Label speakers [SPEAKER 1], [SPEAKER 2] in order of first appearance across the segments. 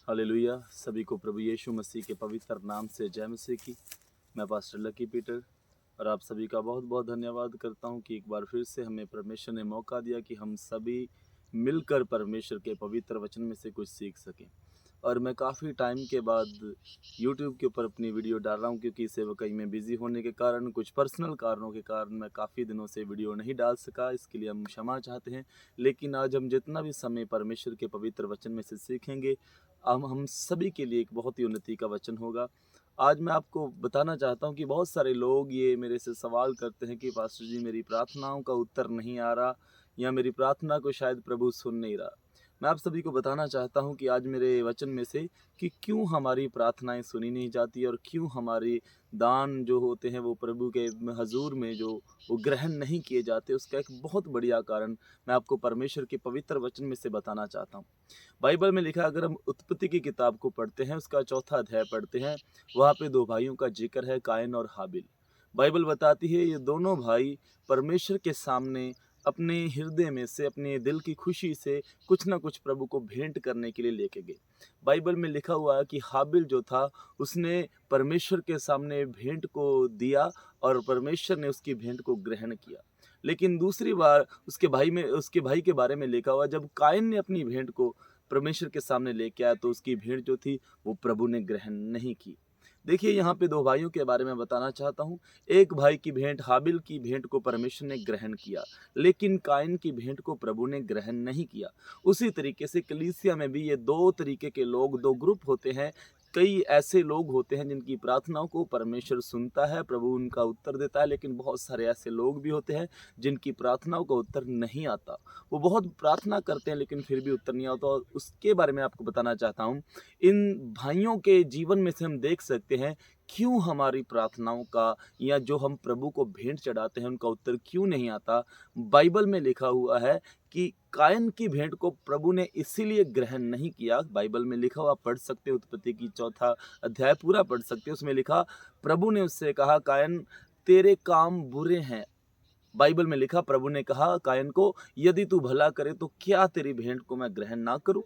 [SPEAKER 1] Hallelujah. सभी को प्रभु यीशु मसीह के पवित्र नाम से जय मसीह की। मैं पास्टर लकी पीटर और आप सभी का बहुत बहुत धन्यवाद करता हूं कि एक बार फिर से हमें परमेश्वर ने मौका दिया कि हम सभी मिलकर परमेश्वर के पवित्र वचन में से कुछ सीख सकें। और मैं काफ़ी टाइम के बाद यूट्यूब के ऊपर अपनी वीडियो डाल रहा हूं, क्योंकि सेवकाई में बिज़ी होने के कारण, कुछ पर्सनल कारणों के कारण मैं काफ़ी दिनों से वीडियो नहीं डाल सका। इसके लिए हम क्षमा चाहते हैं। लेकिन आज हम जितना भी समय परमेश्वर के पवित्र वचन में से सीखेंगे, हम सभी के लिए एक बहुत ही उन्नति का वचन होगा। आज मैं आपको बताना चाहता हूं कि बहुत सारे लोग ये मेरे से सवाल करते हैं कि पास्टर जी, मेरी प्रार्थनाओं का उत्तर नहीं आ रहा, या मेरी प्रार्थना को शायद प्रभु सुन नहीं रहा। मैं आप सभी को बताना चाहता हूं कि आज मेरे वचन में से कि क्यों हमारी प्रार्थनाएं सुनी नहीं जाती और क्यों हमारी दान जो होते हैं वो प्रभु के हजूर में जो वो ग्रहण नहीं किए जाते, उसका एक बहुत बढ़िया कारण मैं आपको परमेश्वर के पवित्र वचन में से बताना चाहता हूँ। बाइबल में लिखा है, अगर हम उत्पत्ति की किताब को पढ़ते हैं, उसका चौथा अध्याय पढ़ते हैं, वहाँ पे दो भाइयों का जिक्र है, कायन और हाबिल। बाइबल बताती है ये दोनों भाई परमेश्वर के सामने अपने हृदय में से, अपने दिल की खुशी से कुछ ना कुछ प्रभु को भेंट करने के लिए लेके गए। बाइबल में लिखा हुआ है कि हाबिल जो था, उसने परमेश्वर के सामने भेंट को दिया और परमेश्वर ने उसकी भेंट को ग्रहण किया। लेकिन दूसरी बार उसके भाई के बारे में लिखा हुआ, जब कायन ने अपनी भेंट को परमेश्वर के सामने लेके आया, तो उसकी भेंट जो थी वो प्रभु ने ग्रहण नहीं की। देखिए, यहाँ पे दो भाइयों के बारे में बताना चाहता हूँ। एक भाई की भेंट, हाबिल की भेंट को परमेश्वर ने ग्रहण किया, लेकिन कायन की भेंट को प्रभु ने ग्रहण नहीं किया। उसी तरीके से कलीसिया में भी ये दो तरीके के लोग, दो ग्रुप होते हैं। कई ऐसे लोग होते हैं जिनकी प्रार्थनाओं को परमेश्वर सुनता है, प्रभु उनका उत्तर देता है, लेकिन बहुत सारे ऐसे लोग भी होते हैं जिनकी प्रार्थनाओं का उत्तर नहीं आता। वो बहुत प्रार्थना करते हैं लेकिन फिर भी उत्तर नहीं आता, और उसके बारे में आपको बताना चाहता हूँ। इन भाइयों के जीवन में से हम देख सकते हैं क्यों हमारी प्रार्थनाओं का, या जो हम प्रभु को भेंट चढ़ाते हैं, उनका उत्तर क्यों नहीं आता। बाइबल में लिखा हुआ है कि कायन की भेंट को प्रभु ने इसीलिए ग्रहण नहीं किया। बाइबल में लिखा हुआ, पढ़ सकते हो, उत्पत्ति की चौथा अध्याय पूरा पढ़ सकते हो। उसमें लिखा, प्रभु ने उससे कहा, कायन तेरे काम बुरे हैं। बाइबल में लिखा, प्रभु ने कहा कायन को, यदि तू भला करे तो क्या तेरी भेंट को मैं ग्रहण ना करूं।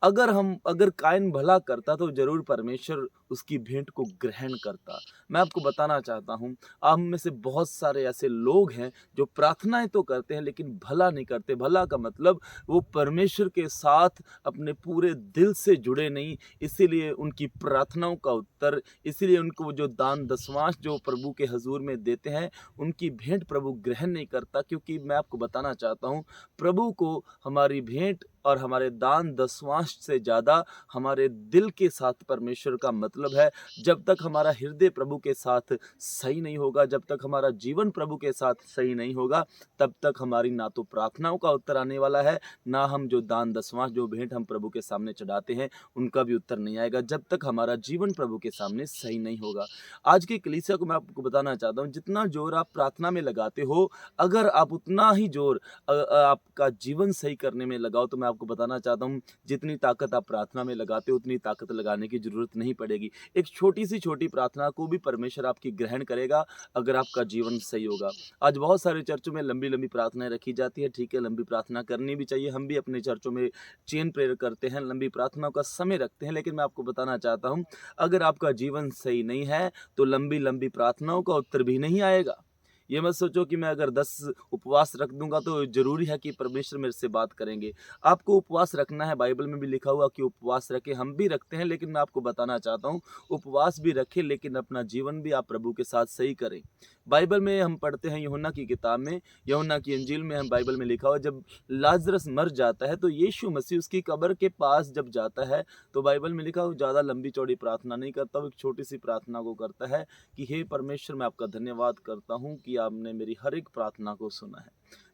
[SPEAKER 1] अगर कायन भला करता तो जरूर परमेश्वर उसकी भेंट को ग्रहण करता। मैं आपको बताना चाहता हूँ, आप में से बहुत सारे ऐसे लोग हैं जो प्रार्थनाएं तो करते हैं लेकिन भला नहीं करते। भला का मतलब वो परमेश्वर के साथ अपने पूरे दिल से जुड़े नहीं, इसीलिए उनकी प्रार्थनाओं का उत्तर, इसीलिए उनको जो दान दशमांश जो प्रभु के हजूर में देते हैं, उनकी भेंट प्रभु ग्रहण नहीं करता। क्योंकि मैं आपको बताना चाहता हूँ, प्रभु को हमारी भेंट और हमारे दान दशमांश से ज़्यादा हमारे दिल के साथ परमेश्वर का मतलब है। जब तक हमारा हृदय प्रभु के साथ सही नहीं होगा, जब तक हमारा जीवन प्रभु के साथ सही नहीं होगा, तब तक हमारी ना तो प्रार्थनाओं का उत्तर आने वाला है, ना हम जो दान दशमांश, जो भेंट हम प्रभु के सामने चढ़ाते हैं, उनका भी उत्तर नहीं आएगा, जब तक हमारा जीवन प्रभु के सामने सही नहीं होगा। आज की कलीसिया को मैं आपको बताना चाहता हूँ, जितना जोर आप प्रार्थना में लगाते हो, अगर आप उतना ही जोर आपका जीवन सही करने में लगाओ, तो मैं आपको बताना चाहता हूँ, जितनी ताकत आप प्रार्थना में लगाते हो, उतनी ताकत लगाने की जरूरत नहीं पड़ेगी। एक छोटी सी छोटी प्रार्थना को भी परमेश्वर आपकी ग्रहण करेगा, अगर आपका जीवन सही होगा। आज बहुत सारे चर्चों में लंबी लंबी प्रार्थनाएं रखी जाती है। ठीक है, लंबी प्रार्थना करनी भी चाहिए। हम भी अपने चर्चों में चेन प्रेयर करते हैं, लंबी प्रार्थनाओं का समय रखते हैं। लेकिन मैं आपको बताना चाहता हूँ, अगर आपका जीवन सही नहीं है, तो लंबी लंबी प्रार्थनाओं का उत्तर भी नहीं आएगा। ये मत सोचो कि मैं अगर 10 उपवास रख दूंगा तो जरूरी है कि परमेश्वर मेरे से बात करेंगे। आपको उपवास रखना है, बाइबल में भी लिखा हुआ कि उपवास रखें, हम भी रखते हैं। लेकिन मैं आपको बताना चाहता हूँ, उपवास भी रखें लेकिन अपना जीवन भी आप प्रभु के साथ सही करें। बाइबल में हम पढ़ते हैं, यूहन्ना की किताब में, यूहन्ना की इंजील में, हम बाइबल में लिखा हुआ, जब लाजरस मर जाता है तो यीशु मसीह उसकी कब्र के पास जब जाता है, तो बाइबल में लिखा, वो ज़्यादा लंबी चौड़ी प्रार्थना नहीं करता, वो एक छोटी सी प्रार्थना को करता है कि हे परमेश्वर, मैं आपका धन्यवाद करता हूँ कि आपने मेरी हर एक प्रार्थना को सुना है।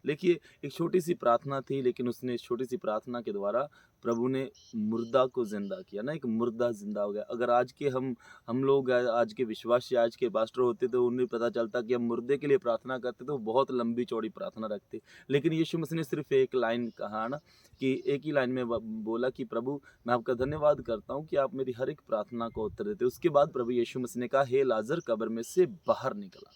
[SPEAKER 1] देखिए, एक छोटी सी प्रार्थना थी, लेकिन उसने इस छोटी सी प्रार्थना के द्वारा प्रभु ने मुर्दा को जिंदा किया ना, एक मुर्दा जिंदा हो गया। अगर आज के हम लोग आज के विश्वासी, आज के पास्टर होते, तो उन्हें पता चलता कि हम मुर्दे के लिए प्रार्थना करते, तो बहुत लंबी चौड़ी प्रार्थना रखते। लेकिन यीशु मसीह ने सिर्फ एक लाइन कहा ना, कि एक ही लाइन में बोला कि प्रभु, मैं आपका धन्यवाद करता हूँ कि आप मेरी हर एक प्रार्थना को उत्तर देते। उसके बाद प्रभु यीशु मसीह ने कहा, हे लाजर, कब्र में से बाहर निकला।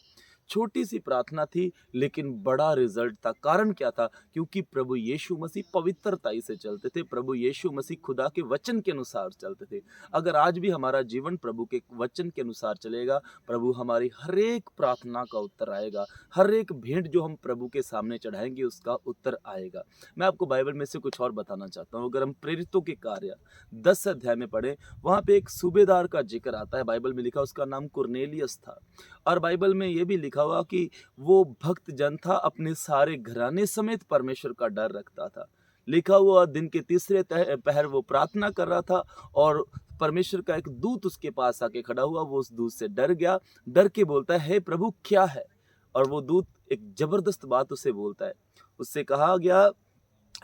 [SPEAKER 1] छोटी सी प्रार्थना थी लेकिन बड़ा रिजल्ट था। कारण क्या था? क्योंकि प्रभु यीशु मसीह पवित्रताई से चलते थे, प्रभु यीशु मसीह खुदा के वचन के अनुसार चलते थे। अगर आज भी हमारा जीवन प्रभु के वचन के अनुसार चलेगा, प्रभु हमारी हर एक प्रार्थना का उत्तर आएगा, हर एक भेंट जो हम प्रभु के सामने चढ़ाएंगे उसका उत्तर आएगा। मैं आपको बाइबल में से कुछ और बताना चाहता हूँ। अगर हम प्रेरितों के कार्य 10 अध्याय में पढ़ें, वहाँ पे एक सूबेदार का जिक्र आता है। बाइबल में लिखा उसका नाम कुरनेलियस था, और बाइबल में ये भी लिखा हुआ कि वो भक्त जन था, अपने सारे घराने समेत परमेश्वर का डर रखता था। लिखा हुआ दिन के तीसरे पहर वो प्रार्थना कर रहा था, और परमेश्वर का एक दूत उसके पास आके खड़ा हुआ। वो उस दूत से डर गया, डर के बोलता है, हे प्रभु क्या है? और वो दूत एक जबरदस्त बात उसे बोलता है। उससे कहा गया,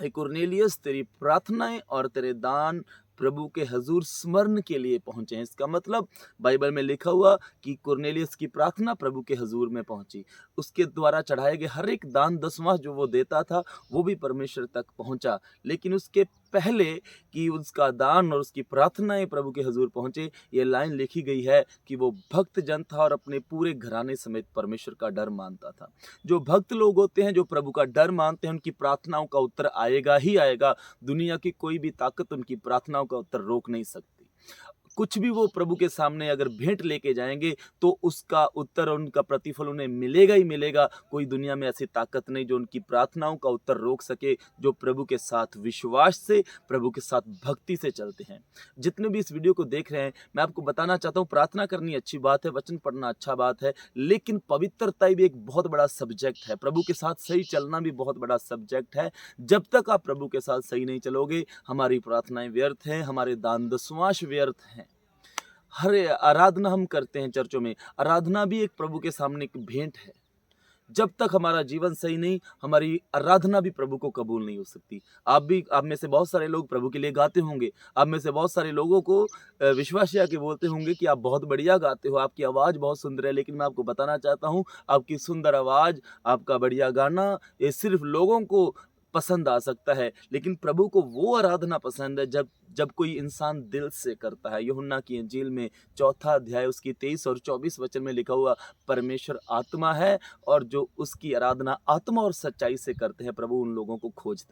[SPEAKER 1] हे कुरनेलियस, तेरी प्रार्थनाएं और तेरे दान प्रभु के हजूर स्मरण के लिए पहुंचे हैं। इसका मतलब बाइबल में लिखा हुआ कि कुरनेलियस की प्रार्थना प्रभु के हजूर में पहुंची। उसके द्वारा चढ़ाए गए हर एक दान दसवां जो वो देता था वो भी परमेश्वर तक पहुंचा। लेकिन उसके पहले कि उसका दान और उसकी प्रार्थनाएं प्रभु के हजूर पहुंचे, ये लाइन लिखी गई है कि वो भक्त जन था और अपने पूरे घराने समेत परमेश्वर का डर मानता था। जो भक्त लोग होते हैं, जो प्रभु का डर मानते हैं, उनकी प्रार्थनाओं का उत्तर आएगा ही आएगा। दुनिया की कोई भी ताकत उनकी प्रार्थनाओं का उत्तर रोक नहीं सकती। कुछ भी वो प्रभु के सामने अगर भेंट लेके जाएंगे तो उसका उत्तर और उनका प्रतिफल उन्हें मिलेगा ही मिलेगा। कोई दुनिया में ऐसी ताकत नहीं जो उनकी प्रार्थनाओं का उत्तर रोक सके, जो प्रभु के साथ विश्वास से, प्रभु के साथ भक्ति से चलते हैं। जितने भी इस वीडियो को देख रहे हैं, मैं आपको बताना चाहता हूँ, प्रार्थना करनी अच्छी बात है, वचन पढ़ना अच्छा बात है, लेकिन पवित्रता भी एक बहुत बड़ा सब्जेक्ट है। प्रभु के साथ सही चलना भी बहुत बड़ा सब्जेक्ट है। जब तक आप प्रभु के साथ सही नहीं चलोगे, हमारी प्रार्थनाएं व्यर्थ हैं, हमारे दान दसवांश व्यर्थ हैं। हर आराधना हम करते हैं चर्चों में, आराधना भी एक प्रभु के सामने एक भेंट है। जब तक हमारा जीवन सही नहीं, हमारी आराधना भी प्रभु को कबूल नहीं हो सकती। आप में से बहुत सारे लोग प्रभु के लिए गाते होंगे। आप में से बहुत सारे लोगों को विश्वासी आके बोलते होंगे कि आप बहुत बढ़िया गाते हो, आपकी आवाज़ बहुत सुंदर है। लेकिन मैं आपको बताना चाहता हूँ, आपकी सुंदर आवाज़, आपका बढ़िया गाना, ये सिर्फ लोगों को पसंद आ सकता है, लेकिन प्रभु को वो आराधना पसंद है जब जब कोई इंसान दिल से करता है। यूहन्ना की इंजील में 4 अध्याय उसकी 23 और 24 वचन में लिखा हुआ, परमेश्वर आत्मा है और जो उसकी आराधना आत्मा और सच्चाई से करते हैं, प्रभु उन लोगों को खोजता है।